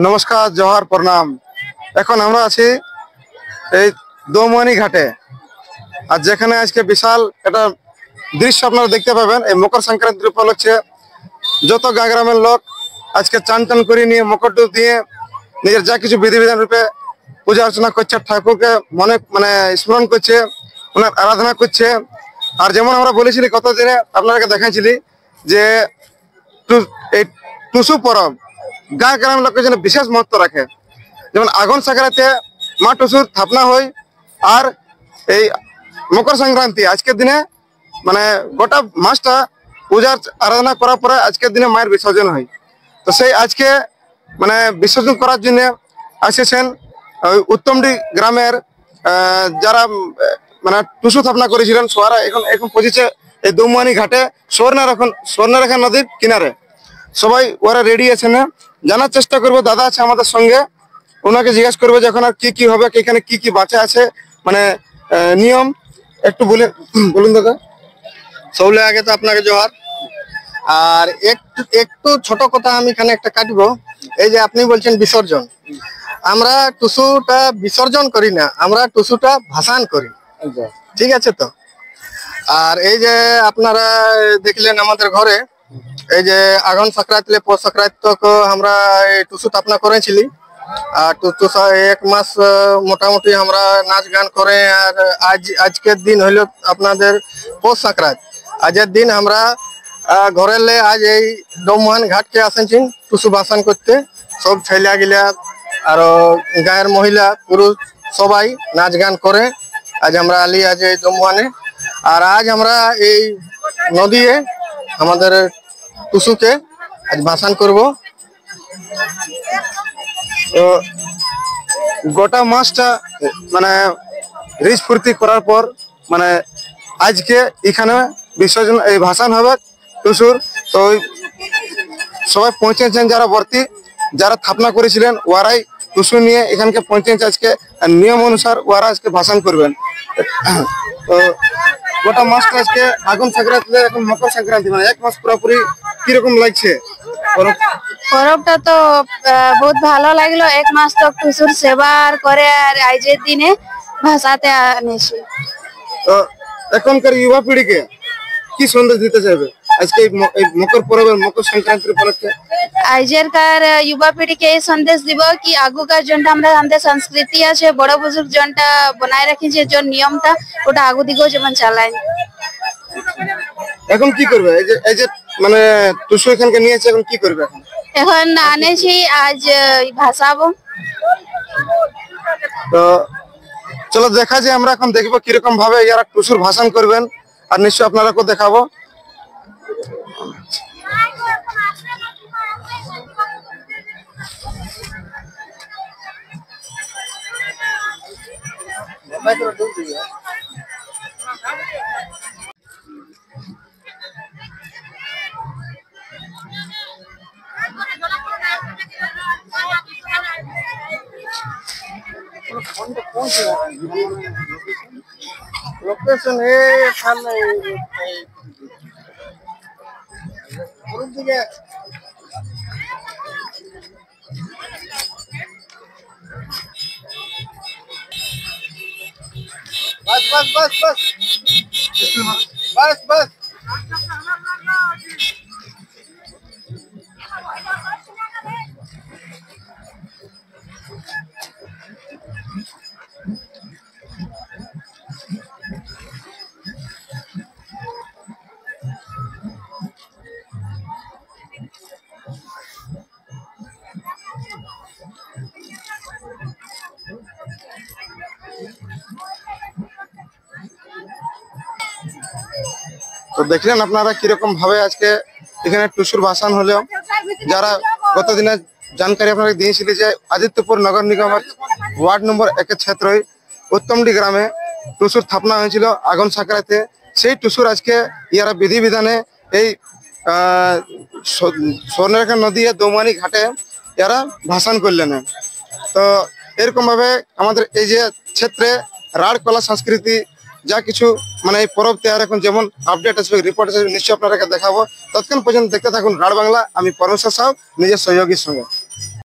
নমস্কার, জোহার, প্রণাম। এখন আমরা আছি এই দোমনি ঘাটে, আর যেখানে আজকে বিশাল একটা দৃশ্য আপনারা দেখতে পাবেন। এই মকর সংক্রান্তির উপলক্ষে যত গাঁ গ্রামের লোক আজকে চান টান করে নিয়ে মকর ডুব দিয়ে নিজের যা কিছু বিধিবিধান রূপে পূজা অর্চনা করছে, ঠাকুরকে মনে স্মরণ করছে, ওনার আরাধনা করছে। আর যেমন আমরা বলেছিলি কত দিনে আপনাদেরকে দেখাইছিলি যে এই টুসু পরব গাঁ গ্রামের লোকের জন্য বিশেষ মহত্ব রাখে। যেমন আগুন সাকরাতে মা টুসুর স্থাপনা হয়, আর এই মকর সংক্রান্তি আজকের দিনে গোটা মাসটা পূজার আরাধনা করার পরে আজকের দিনে মায়ের বিসর্জন হয়। তো সেই আজকে বিসর্জন করার জন্য আসেছেন উত্তমডি গ্রামের যারা টুসু স্থাপনা করেছিলেন, সোয়ারা এখন পৌঁছেছে এই দোমনি ঘাটে, স্বর্ণরেখা নদীর কিনারে। সবাই ওরা রেডি আছে না, জানার চেষ্টা করবো। দাদা আছে আমাদের সঙ্গে, ওনাকে জিজ্ঞাসা করবো যে এখন আর কি হবে, এখানে কি বাঁচা আছে, নিয়ম একটু বলুন দাদা। সবলে আগে তো আপনাকে জোহার। আর একটু ছোট কথা আমি এখানে একটা কাটবো। এই যে আপনি বলছেন বিসর্জন, আমরা টুসুটা বিসর্জন করি না, আমরা টুসুটা ভাসান করি, ঠিক আছে তো। আর এই যে আপনারা দেখলেন আমাদের ঘরে এই যে আগুন সংক্রান্তি পৌষ সংক্রান্তি আমরা টুসু স্থাপনা করেছিলি। আর টুসু এক মাস মোটামুটি আমরা নাচ গান করে। আর আজকের দিন হইল আপনাদের পৌষ সংক্রান্তি। আজের দিন আমরা ঘরের আজ এই দোমহান ঘাটকে আসেছি টুসু ভাসান করতে। সব ছেলে গিলা আর গায়ের মহিলা পুরুষ সবাই নাচ গান করে আজ আমরা আলি আজ এই দোমহানে। আর আজ আমরা এই নদীয়ে আমাদের টুসুকে আজ ভাসান করব। তো গোটা মাসটা রিচ ফুর্তি করার পর আজকে এখানে বিসর্জন এই ভাসান হবে টুসুর। তো সবাই পৌঁছেছেন, যারা ভর্তি যারা স্থাপনা করেছিলেন ওরাই টুসু নিয়ে এখানকে পৌঁছেছে আজকে। নিয়ম অনুসার ওরা আজকে ভাসান করবেন। তো গোটা মাসটা আজকে আগুন সংক্রান্তি, এখন মকর সংক্রান্তি, এক মাস পুরোপুরি কিরকম লাগছে পরবটা? তো বহুত ভালো লাগলো। এক মাস তো টুসুর সেবা করে আর আজের দিনে ভাসাতে আনেছি। তো এখনকার যুবা পিঢ়িকে কি সন্দেশ দিতে চাইবে আজকে এই মকর পরবের মকর সংক্রান্তির উপলক্ষে? আজেরকার যুবা পিঢ়িকে এই সন্দেশ দিব কি আগুকার জনটা আমরা আমাদের সংস্কৃতি আছে, বড় বুজুর্গ জনটা বনায় রাখিছে, যে নিয়মটা ওটা আগু দিকেও যেমন চালায়। এখন কি করবে? এই যে টুসু এখানকে নিয়েছে, এখন কি করবে? এখন আনেছি আজ ভাসাবো। তো চলো দেখা যায়, আমরা এখন দেখবো কিরকম ভাবে যারা টুসুর ভাসান করবেন, আর নিশ্চয় আপনারাকেও দেখাবো। লোকেশন দিকে बस बस बस बस बस बस তো দেখলেন আপনারা কিরকম ভাবে আজকে এখানে টুসুর ভাসান হলো। যারা গত দিনে জানকারি আপনারা দিয়েছিল যে আদিত্যপুর নগর নিগমের ওয়ার্ড নম্বর 1 ক্ষেত্র উত্তমডি গ্রামে টুসুর স্থাপনা হয়েছিল আগুন সাকরাতে। সেই টুসুর আজকে ইয়ারা বিধিবিধানে এই স্বর্ণরেখা নদী দোমনি ঘাটে ইয়ারা ভাসান করলেন। তো এরকম ভাবে আমাদের এই যে ক্ষেত্রে রাঢ় কলা সংস্কৃতি যা কিছু এই পরব তেয়ার এখন যেমন আপডেট আসবে, রিপোর্ট আসবে, নিশ্চয়ই আপনারা দেখাবো। ততক্ষণ পর্যন্ত দেখতে থাকুন রাঢ় বাংলা। আমি পরমেশ্বর সাউ নিজের সহযোগীর সঙ্গে।